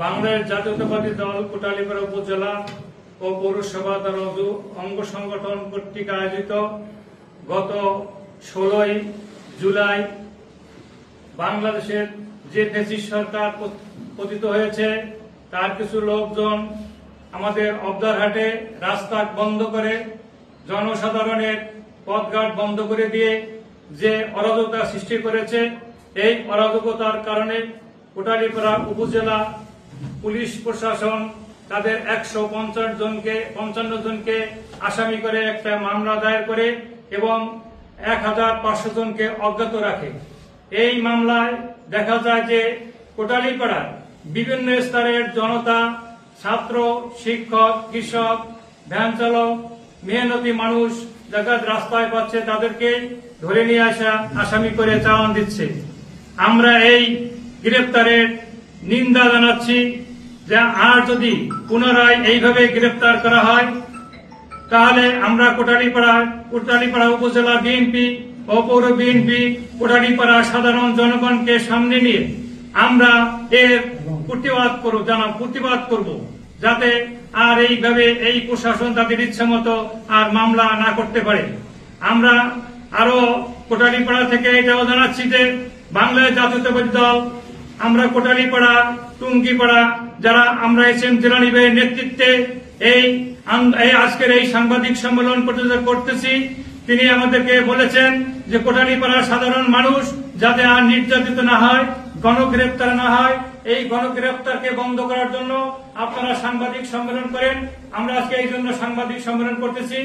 বাংলাদেশ জাতীয়তাবাদী দল কোটালীপাড়া উপজেলা ও পৌরসভা দ্বারা অঙ্গ সংগঠন কর্তৃক আয়োজিত গত 16 জুলাই বাংলাদেশের যে ফ্যাসিস্ট সরকার পতিত হয়েছে তার কিছু লোকজন আমাদের অবদারহাটে রাস্তা বন্ধ করে জনসাধারণের পথঘাট বন্ধ করে দিয়ে যে অরাজকতা সৃষ্টি করেছে, এই অরাজকতার কারণে কোটালীপাড়া উপজেলা পুলিশ প্রশাসন তাদের 155 জনকে আসামি করে একটা মামলা দায়ের করে এবং 1500 জনকে অজ্ঞাত রাখে। এই মামলায় দেখা যায় যে কোটালীপাড়ার বিভিন্ন স্তরের জনতা, ছাত্র, শিক্ষক, কৃষক, ভ্যান চালক, মেহনতি মানুষ যারা রাস্তায় পাচ্ছে তাদেরকে ধরে নিয়ে আসা আসামি করে চালান দিচ্ছে। আমরা এই গ্রেপ্তারের নিন্দা জানাচ্ছি যে আর যদি পুনরায় এইভাবে গ্রেপ্তার করা হয় তাহলে আমরা কোটালীপাড়া উপজেলা বিএনপি ও পৌর বিএনপি কোটালীপাড়া সাধারণ জনগণকে সামনে নিয়ে আমরা এর প্রতিবাদ করব যাতে আর এইভাবে এই প্রশাসন তাদের ইচ্ছা মতো আর মামলা না করতে পারে। আমরা আরো কোটালীপাড়া থেকে এটাও জানাচ্ছি যে বাংলাদেশ জাতীয়তাবাদী দল আমরা কোটালীপাড়া, টুঙ্গিপাড়া যারা আমরা এসএম জিলানী ভাইয়ের নেতৃত্বে এই আজকের এই সাংবাদিক সম্মেলন করতেছি, তিনি আমাদেরকে বলেছেন যে কোটালীপাড়ার সাধারণ মানুষ যাতে আর নির্যাতিত না হয়, গণগ্রেপ্তার না হয়, এই গণগ্রেপ্তারকে বন্ধ করার জন্য আপনারা সাংবাদিক সম্মেলন করেন। আমরা আজকে এই জন্য সাংবাদিক সম্মেলন করতেছি।